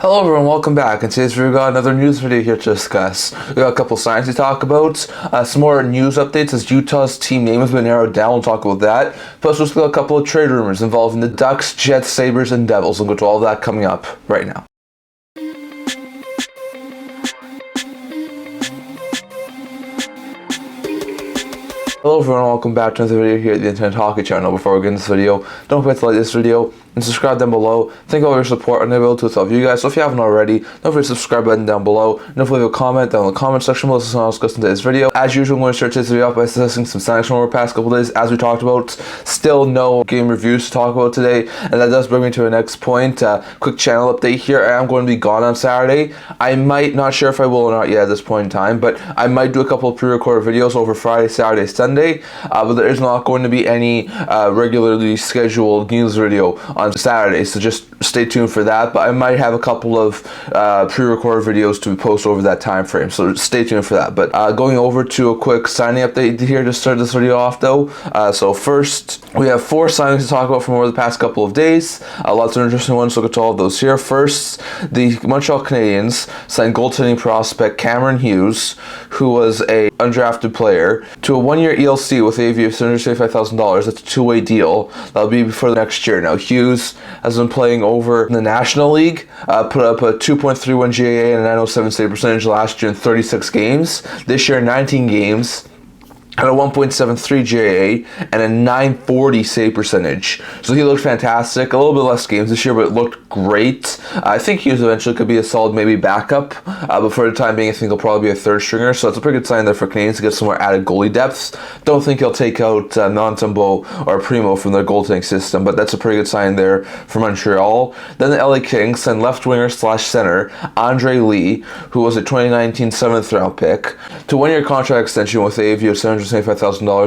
Hello everyone, welcome back. In today's video, we got another news video here to discuss. We got a couple signings to talk about, some more news updates as Utah's team name has been narrowed down. We'll talk about that. Plus, we'll got a couple of trade rumors involving the Ducks, Jets, Sabres, and Devils. We'll go to all of that coming up right now. Hello everyone, welcome back to another video here at the Internet Hockey Channel. Before we get into this video, don't forget to like this video and subscribe down below. Thank you all for your support and able to help you guys. So if you haven't already, don't forget to subscribe button down below. And don't forget to leave a comment down in the comment section below so someone else goes into this video. As usual, I'm going to start this video off by discussing some signings from over the past couple days. As we talked about, still no game reviews to talk about today, and that does bring me to the next point. Quick channel update here. I am going to be gone on Saturday. I might, not sure if I will or not yet at this point in time, but I might do a couple of pre-recorded videos over Friday, Saturday, Sunday. But there is not going to be any regularly scheduled news video on Saturday, so just stay tuned for that. But I might have a couple of pre-recorded videos to post over that time frame, so stay tuned for that. But going over to a quick signing update here to start this video off though. So first, we have 4 signings to talk about from over the past couple of days. Lots of interesting ones, so look at all of those here. First, the Montreal Canadiens signed goaltending prospect Hughes, who was a undrafted player, to a 1-year ELC with AV of $775,000. That's a 2-way deal. That'll be for the next year. Now, Hughes has been playing over in the National League, put up a 2.31 GAA and a 907 save percentage last year in 36 games. This year, 19 games, and a 1.73 GAA and a 940 save percentage. So he looked fantastic. A little bit less games this year, but it looked great. I think Hughes eventually could be a solid maybe backup, but for the time being, I think he'll probably be a third stringer. So it's a pretty good sign there for Canadians to get some more added goalie depth. Don't think he'll take out Montembeault or Primo from their goaltending system, but that's a pretty good sign there for Montreal. Then the LA Kings send left winger / center Andre Lee, who was a 2019 7th round pick, to 1-year contract extension with AV of $775,000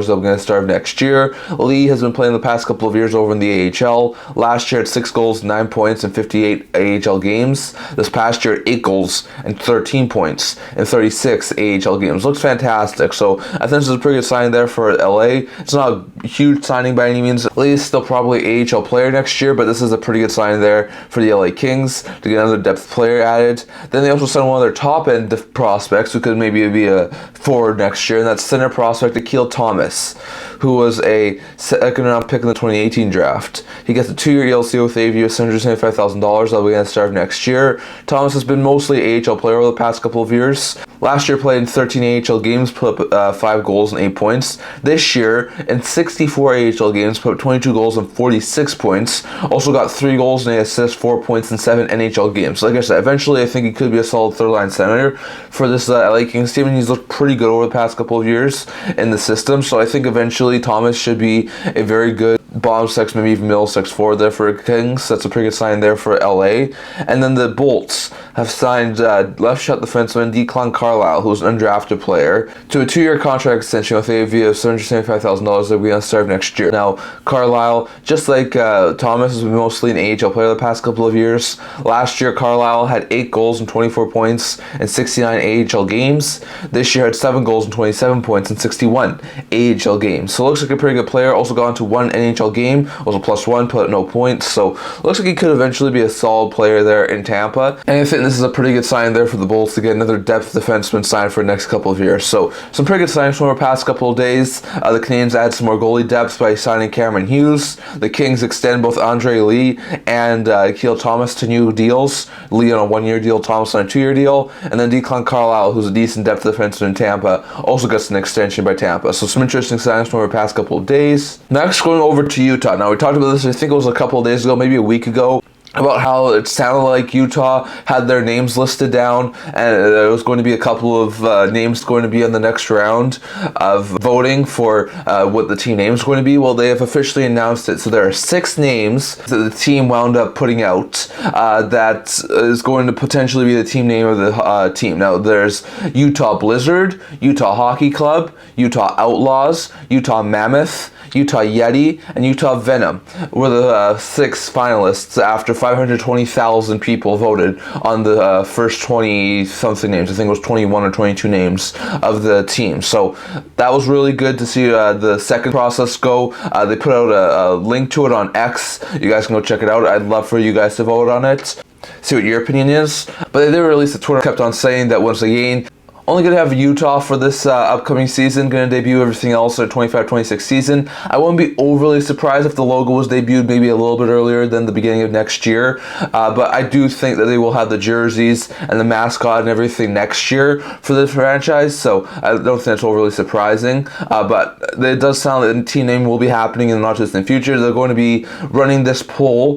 that'll be going to start next year. Lee has been playing the past couple of years over in the AHL. Last year at 6 goals, 9 points in 58 AHL games. This past year at 8 goals and 13 points in 36 AHL games. Looks fantastic. So I think this is a pretty good sign there for LA. It's not a huge signing by any means. Lee is still probably an AHL player next year, but this is a pretty good sign there for the LA Kings to get another depth player added. Then they also signed one of their top end prospects who could maybe be a forward next year, and that's center prospect Akil Thomas, who was a second round pick in the 2018 draft. He gets a 2-year ELC with AV of $775,000 that'll be going to start next year. Thomas has been mostly AHL player over the past couple of years. Last year played in 13 AHL games, put up 5 goals and 8 points. This year, in 64 AHL games, put up 22 goals and 46 points. Also got 3 goals and 8 assists, 4 points in 7 NHL games. So like I said, eventually I think he could be a solid third-line center for this LA Kings team, and he's looked pretty good over the past couple of years in the system. So I think eventually Thomas should be a very good bottom 6, maybe even middle 6 forward there for Kings. That's a pretty good sign there for LA. And then the Bolts have signed left shot defenseman Carlile, who's an undrafted player, to a 2-year contract extension with AV of $775,000 that will be going to start next year. Now, Carlile, just like Thomas, has been mostly an AHL player the past couple of years. Last year, Carlile had 8 goals and 24 points in 69 AHL games. This year had 7 goals and 27 points in 61 AHL games. So looks like a pretty good player. Also got into 1 NHL game, was a +1, put up no points. So looks like he could eventually be a solid player there in Tampa. And I think this is a pretty good sign there for the Bolts to get another depth defenseman signed for the next couple of years. So some pretty good signs from our past couple of days. The Canadians add some more goalie depth by signing Hughes. The Kings extend both Andre Lee and Akil Thomas to new deals. Lee on a 1-year deal, Thomas on a 2-year deal. And then Carlile, who's a decent depth defenseman in Tampa, also gets an extension by Tampa. So some interesting signs from our past couple of days. Next, going over to Utah. Now, we talked about this, I think it was a couple of days ago, maybe a week ago, about how it sounded like Utah had their names listed down, and there was going to be a couple of names going to be in the next round of voting for what the team name is going to be. Well, they have officially announced it. So there are 6 names that the team wound up putting out that is going to potentially be the team name of the team. Now, there's Utah Blizzard, Utah Hockey Club, Utah Outlaws, Utah Mammoth, Utah Yeti, and Utah Venom were the 6 finalists after 520,000 people voted on the first 20-something names. I think it was 21 or 22 names of the team. So that was really good to see the second process go. They put out a link to it on X. You guys can go check it out. I'd love for you guys to vote on it. see what your opinion is. But they did release the Twitter kept on saying that once again, only going to have Utah for this upcoming season, going to debut everything else in the 25-26 season. I wouldn't be overly surprised if the logo was debuted maybe a little bit earlier than the beginning of next year, but I do think that they will have the jerseys and the mascot and everything next year for the franchise, so I don't think it's overly surprising, but it does sound that the team name will be happening in the not distant future. They're going to be running this poll,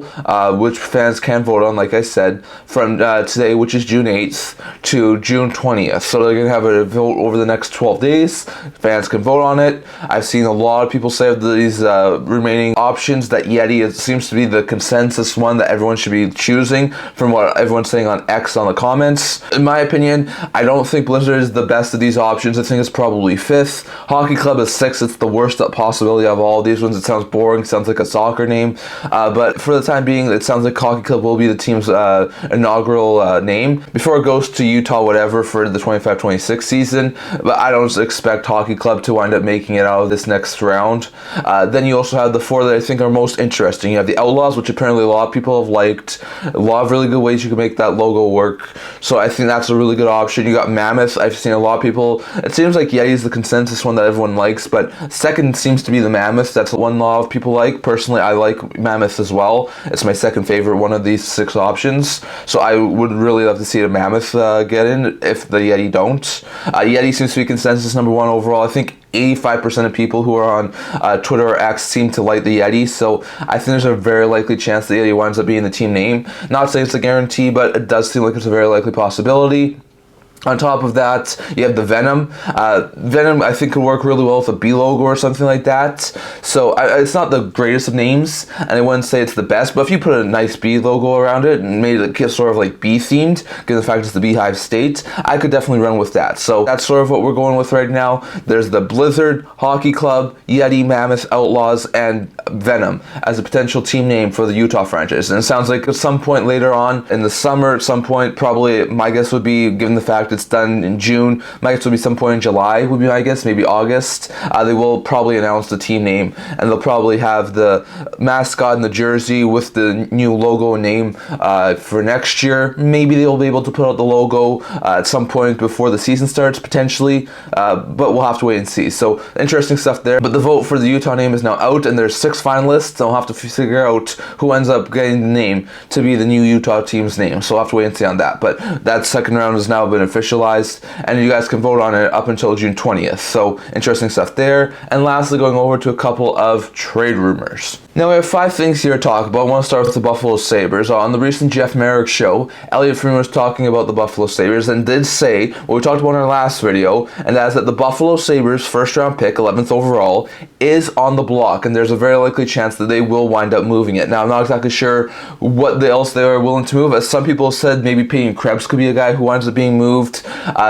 which fans can vote on, like I said, from today, which is June 8th, to June 20th, so they're going to have a vote over the next 12 days. Fans can vote on it. I've seen a lot of people say of these remaining options that Yeti seems to be the consensus one that everyone should be choosing from what everyone's saying on X on the comments. In my opinion, I don't think Blizzard is the best of these options. I think it's probably 5th. Hockey Club is 6th. It's the worst possibility of all these ones. It sounds boring. Sounds like a soccer name. But for the time being, it sounds like Hockey Club will be the team's inaugural name before it goes to Utah whatever for the 25-26 season, but I don't expect Hockey Club to wind up making it out of this next round. Then you also have the 4 that I think are most interesting. You have the Outlaws, which apparently a lot of people have liked. A lot of really good ways you can make that logo work, so I think that's a really good option. You got Mammoth. I've seen a lot of people, it seems like Yeti is the consensus one that everyone likes, but second seems to be the Mammoth. That's the one a lot of people like. Personally, I like Mammoth as well. It's my second favorite one of these 6 options, so I would really love to see the Mammoth get in if the Yeti don't. Yeti seems to be consensus number 1 overall. I think 85% of people who are on Twitter or X seem to like the Yeti, so I think there's a very likely chance the Yeti winds up being the team name. Not saying it's a guarantee, but it does seem like it's a very likely possibility. On top of that, you have the Venom. Venom, I think, could work really well with a B logo or something like that. So it's not the greatest of names, and I wouldn't say it's the best, but if you put a nice B logo around it and made it sort of like bee themed, given the fact it's the Beehive State, I could definitely run with that. So that's sort of what we're going with right now. There's the Blizzard, Hockey Club, Yeti, Mammoth, Outlaws, and Venom as a potential team name for the Utah franchise. And it sounds like at some point later on in the summer, at some point, probably my guess would be, given the fact it's done in June, my guess would be some point in July would be my guess, maybe August. They will probably announce the team name, and they'll probably have the mascot and the jersey with the new logo and name for next year. Maybe they'll be able to put out the logo at some point before the season starts, potentially, but we'll have to wait and see. So interesting stuff there. But the vote for the Utah name is now out, and there's 6 finalists. They'll have to figure out who ends up getting the name to be the new Utah team's name, so we'll have to wait and see on that. But that second round has now been officialized, and you guys can vote on it up until June 20th. So interesting stuff there. And lastly, going over to a couple of trade rumors. Now we have 5 things here to talk about. I want to start with the Buffalo Sabres. On the recent Jeff Merrick show, Elliotte Friedman was talking about the Buffalo Sabres and did say what we talked about in our last video, and that is that the Buffalo Sabres first round pick, 11th overall, is on the block, and there's a very likely chance that they will wind up moving it. Now I'm not exactly sure what else they are willing to move. As some people said, maybe Peyton Krebs could be a guy who winds up being moved.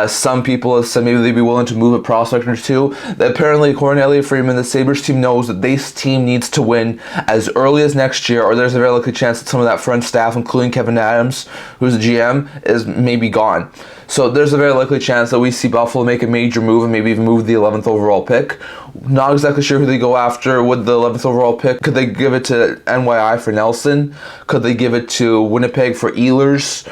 Some people have said maybe they'd be willing to move a prospect or 2. Apparently, according to Elliotte Friedman, the Sabres team knows that this team needs to win as early as next year, or there's a very likely chance that some of that front staff, including Kevin Adams, who's the GM, is maybe gone. So there's a very likely chance that we see Buffalo make a major move and maybe even move the 11th overall pick. Not exactly sure who they go after with the 11th overall pick. Could they give it to NYI for Nelson? Could they give it to Winnipeg for Ehlers?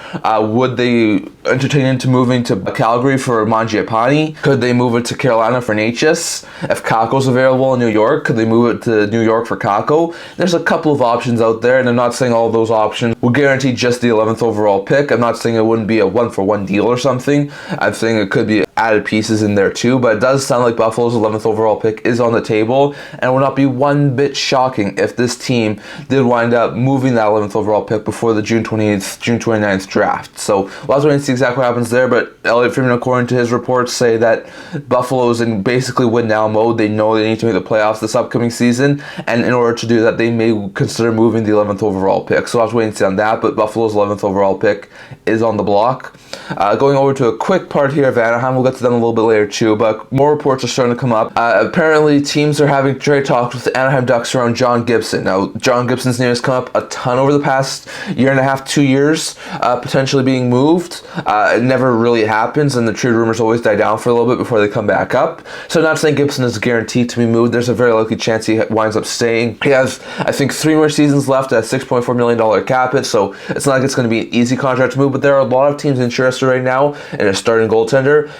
Would they entertain into moving to Calgary for Mangiapane? Could they move it to Carolina for Natchez? If Kakko's available in New York, could they move it to New York for Kakko? There's a couple of options out there, and I'm not saying all of those options will guarantee just the 11th overall pick. I'm not saying it wouldn't be a 1-for-1 deal or something. I'm saying it could be added pieces in there too, but it does sound like Buffalo's 11th overall pick is on the table, and it would not be one bit shocking if this team did wind up moving that 11th overall pick before the June 28th, June 29th draft. So we'll have to wait and see exactly what happens there, but Elliotte Friedman, according to his reports, say that Buffalo's in basically win now mode. They know they need to make the playoffs this upcoming season, and in order to do that, they may consider moving the 11th overall pick. So I'll have to wait and see on that, but Buffalo's 11th overall pick is on the block. Going over to a quick part here of Anaheim, we'll get to them a little bit later too, but more reports are starting to come up. Apparently, teams are having trade talks with the Anaheim Ducks around John Gibson. Now, John Gibson's name has come up a ton over the past year and a half, 2 years, potentially being moved. It never really happens, and the trade rumors always die down for a little bit before they come back up. So not saying Gibson is guaranteed to be moved. There's a very likely chance he winds up staying. He has, I think, 3 more seasons left at $6.4 million cap hit, so it's not like it's going to be an easy contract to move, but there are a lot of teams interested right now in a starting goaltender.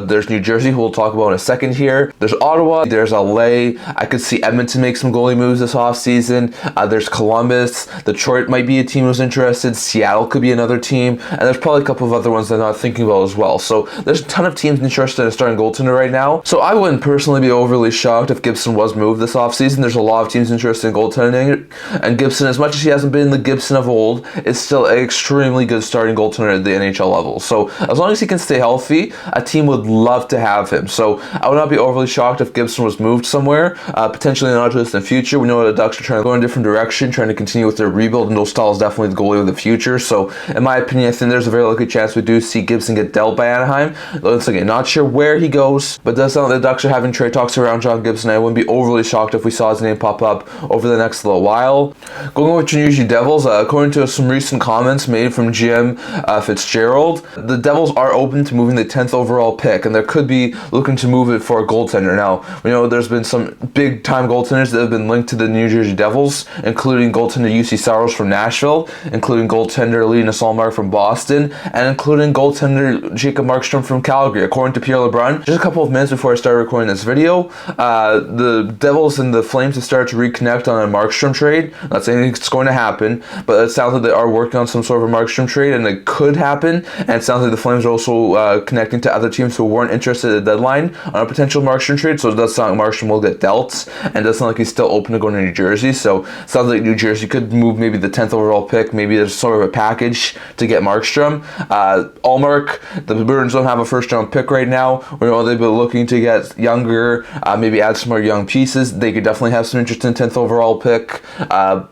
There's New Jersey, who we'll talk about in a second here. There's Ottawa. There's LA. I could see Edmonton make some goalie moves this offseason. There's Columbus. Detroit might be a team who's interested. Seattle could be another team. And there's probably a couple of other ones that I'm not thinking about as well. So there's a ton of teams interested in a starting goaltender right now. So I wouldn't personally be overly shocked if Gibson was moved this offseason. There's a lot of teams interested in goaltending. And Gibson, as much as he hasn't been the Gibson of old, is still an extremely good starting goaltender at the NHL level. So as long as he can stay healthy, a team would love to have him. So I would not be overly shocked if Gibson was moved somewhere, potentially not just in the future. We know the Ducks are trying to go in a different direction, trying to continue with their rebuild, and those styles definitely the goalie of the future. So in my opinion, I think there's a very likely chance we do see Gibson get dealt by Anaheim. Once again, not sure where he goes, but it does sound like the Ducks are having trade talks around John Gibson. I wouldn't be overly shocked if we saw his name pop up over the next little while. Going over to New Jersey Devils, according to some recent comments made from Jim Fitzgerald, the Devils are open to moving the 10th overall pick, and they could be looking to move it for a goaltender. Now, we know there's been some big time goaltenders that have been linked to the New Jersey Devils, including goaltender UC Saros from Nashville, including goaltender Linus Ullmark from Boston, and including goaltender Jacob Markstrom from Calgary. According to Pierre LeBrun, just a couple of minutes before I started recording this video, the Devils and the Flames have started to reconnect on a Markstrom trade. I'm not saying it's going to happen, but it sounds like they are working on some sort of a Markstrom trade, and it could happen. And it sounds like the Flames are also connecting to other teams who weren't interested at the deadline on a potential Markstrom trade. So it does sound like Markstrom will get dealt, and it does sound like he's still open to going to New Jersey. So it sounds like New Jersey could move maybe the 10th overall pick. Maybe there's sort of a package to get Markstrom. Ullmark, the Bruins don't have a first round pick right now. We know they've been looking to get younger, maybe add some more young pieces. They could definitely have some interest in 10th overall pick.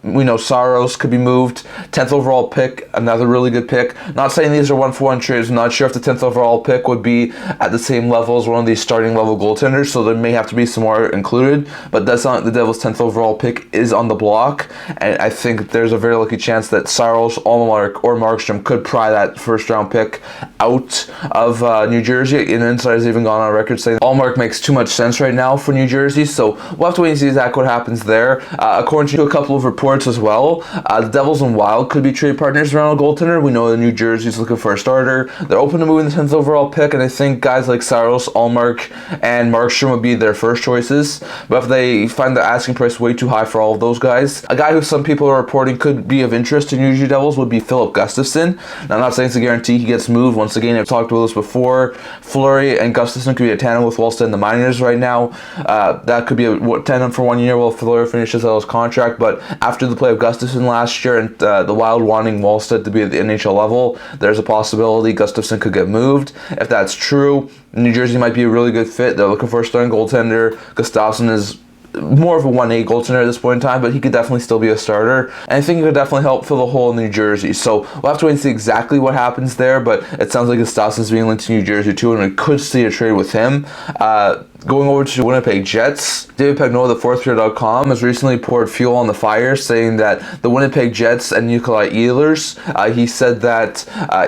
We know Saros could be moved. 10th overall pick, another really good pick. Not saying these are 1-for-1 trades. I'm not sure if the 10th overall pick would be at the same level as one of these starting level goaltenders, so there may have to be some more included, but that's not the Devils' 10th overall pick is on the block, and I think there's a very lucky chance that Saros, Ullmark, or Markstrom could pry that first round pick out of New Jersey. And Insider's even gone on record saying Ullmark makes too much sense right now for New Jersey, so we'll have to wait and see exactly what happens there. According to a couple of reports as well, the Devils and Wild could be trade partners around a goaltender. We know that New Jersey's looking for a starter. They're open to moving the 10th overall pick, and I think guys like Saros, Ullmark, and Markstrom would be their first choices. But if they find the asking price way too high for all of those guys, a guy who some people are reporting could be of interest to New Jersey Devils would be Filip Gustavsson. Now, I'm not saying it's a guarantee he gets moved. Once again, I've talked about this before. Fleury and Gustafsson could be a tandem with Wallstedt in the minors right now. That could be a tandem for 1 year while Fleury finishes out his contract. But after the play of Gustafsson last year and the Wild wanting Wallstedt to be at the NHL level, there's a possibility Gustafsson could get moved. If that's true, New Jersey might be a really good fit. They're looking for a starting goaltender. Gustafsson is more of a 1A goaltender at this point in time, but he could definitely still be a starter, and I think he could definitely help fill the hole in New Jersey. So we'll have to wait and see exactly what happens there, but it sounds like Gustafsson's being linked to New Jersey too, and we could see a trade with him. Going over to Winnipeg Jets, David Pagnola of thefourthyear.com has recently poured fuel on the fire, saying that the Winnipeg Jets and Nikolai Ehlers, he said that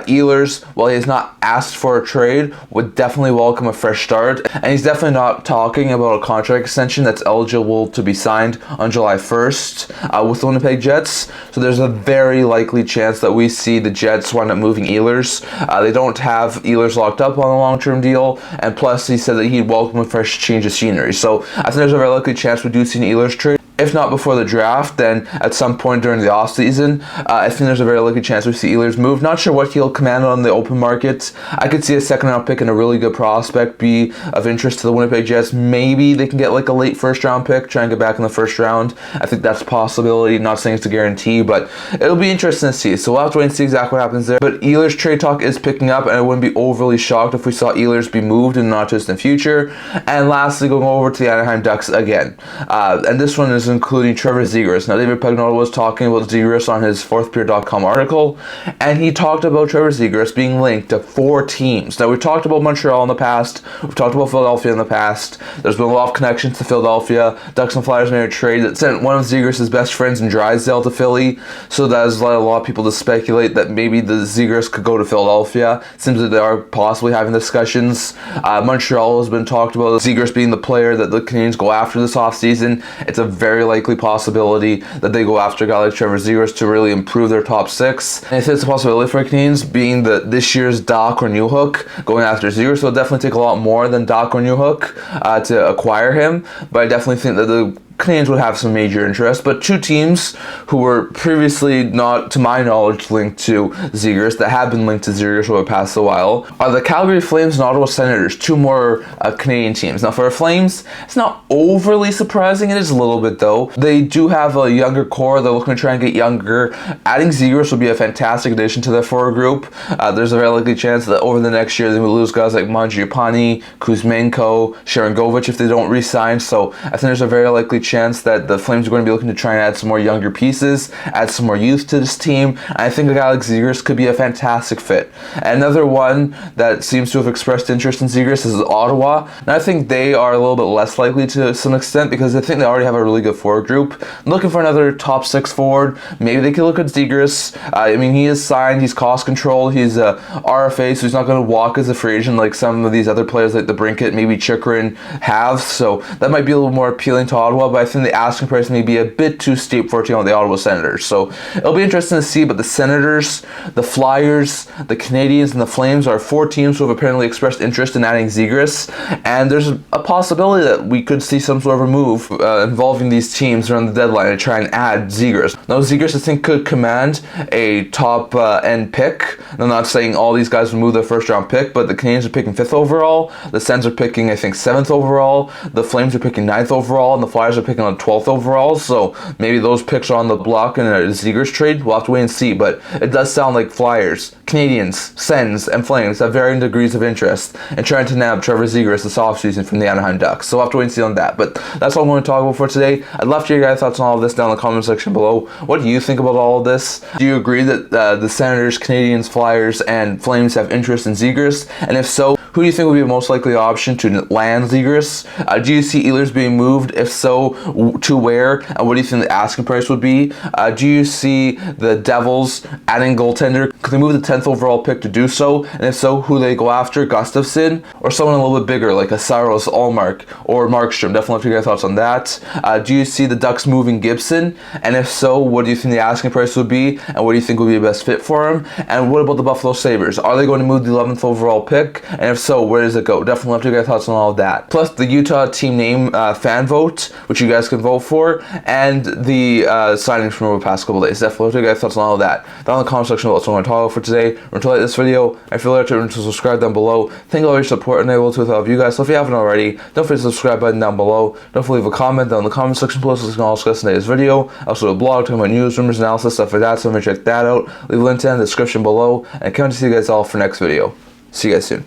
Ehlers, while he has not asked for a trade, would definitely welcome a fresh start, and he's definitely not talking about a contract extension that's eligible to be signed on July 1st with the Winnipeg Jets. So there's a very likely chance that we see the Jets wind up moving Ehlers. They don't have Ehlers locked up on a long-term deal, and plus he said that he'd welcome a fresh change of scenery. So I think there's a very likely chance we do see an Ehlers trade. If not before the draft, then at some point during the offseason, I think there's a very likely chance we see Ehlers move. Not sure what he'll command on the open market. I could see a second round pick and a really good prospect be of interest to the Winnipeg Jets. Maybe they can get like a late first round pick, try and get back in the first round. I think that's a possibility. Not saying it's a guarantee, but it'll be interesting to see. So we'll have to wait and see exactly what happens there. But Ehlers trade talk is picking up, and I wouldn't be overly shocked if we saw Ehlers be moved in the not too distant future. And lastly, going over to the Anaheim Ducks again. And this one is including Trevor Zegras. Now, David Pagnotta was talking about Zegras on his fourthperiod.com article, and he talked about Trevor Zegras being linked to 4 teams. Now, we've talked about Montreal in the past. We've talked about Philadelphia in the past. There's been a lot of connections to Philadelphia. Ducks and Flyers made a trade that sent one of Zegras' best friends in Drysdale to Philly, so that has led a lot of people to speculate that maybe the Zegras could go to Philadelphia. It seems that they are possibly having discussions. Montreal has been talked about Zegras being the player that the Canadiens go after this offseason. It's a very likely possibility that they go after a guy like Trevor Zegras to really improve their top 6. And I think it's a possibility for the Canadiens, being that this year's Dach or Newhook going after Zegras will definitely take a lot more than Dach or Newhook to acquire him. But I definitely think that the Canadiens would have some major interest, but 2 teams who were previously not, to my knowledge, linked to Zegras, that have been linked to Zegras over the past while, are the Calgary Flames and Ottawa Senators, 2 more Canadian teams. Now, for the Flames, it's not overly surprising. It is a little bit, though. They do have a younger core. They're looking to try and get younger. Adding Zegras would be a fantastic addition to their forward group. There's a very likely chance that over the next year, they will lose guys like Mangiapane, Kuzmenko, Sharangovich if they don't re-sign. So I think there's a very likely chance that the Flames are going to be looking to try and add some more younger pieces, add some more youth to this team. And I think a guy like Zegras could be a fantastic fit. And another one that seems to have expressed interest in Zegras is Ottawa. And I think they are a little bit less likely to some extent because I think they already have a really good forward group. I'm looking for another top 6 forward. Maybe they could look at Zegras. I mean, he is signed, he's cost controlled, he's a RFA, so he's not going to walk as a free agent like some of these other players like the Brinkett, maybe Chychrun have. So that might be a little more appealing to Ottawa, but I think the asking price may be a bit too steep for a team like the Ottawa Senators. So it'll be interesting to see, but the Senators, the Flyers, the Canadiens, and the Flames are 4 teams who have apparently expressed interest in adding Zegras, and there's a possibility that we could see some sort of a move involving these teams around the deadline to try and add Zegras. Now, Zegras, I think, could command a top end pick. I'm not saying all these guys will move their first round pick, but the Canadiens are picking 5th overall, the Sens are picking, I think, 7th overall, the Flames are picking 9th overall, and the Flyers are picking on 12th overall, so maybe those picks are on the block in a Zegras trade. We'll have to wait and see, but it does sound like Flyers, Canadiens, Sens, and Flames have varying degrees of interest in trying to nab Trevor Zegras this offseason from the Anaheim Ducks. So we'll have to wait and see on that, but that's all I'm going to talk about for today. I'd love to hear your guys' thoughts on all of this down in the comment section below. What do you think about all of this? Do you agree that the Senators, Canadiens, Flyers, and Flames have interest in Zegras? And if so, who do you think would be the most likely option to land Zegras? Do you see Ehlers being moved? If so, to where? And what do you think the asking price would be? Do you see the Devils adding goaltender? Could they move the 10th overall pick to do so? And if so, who they go after? Gustavsson? Or someone a little bit bigger like a Saros, Allmark, or Markstrom? Definitely have to get your thoughts on that. Do you see the Ducks moving Gibson? And if so, what do you think the asking price would be? And what do you think would be the best fit for him? And what about the Buffalo Sabres? Are they going to move the 11th overall pick? And if so, where does it go? Definitely have to get your thoughts on all of that. Plus the Utah team name fan vote, which you guys can vote for, and the signings from over the past couple days. Definitely have to get your thoughts on all of that down in the comment section below. So I'm going to talk about for today. Remember to like this video. If you're to subscribe down below. Thank you all for your support and able to with all of you guys. So if you haven't already, don't forget to subscribe button down below. Don't forget to leave a comment down in the comment section below so we can all discuss today's video. Also a blog talking about news, rumors, analysis, stuff like that. So check that out. Leave a link in the description below. And I can't wait to see you guys all for next video. See you guys soon.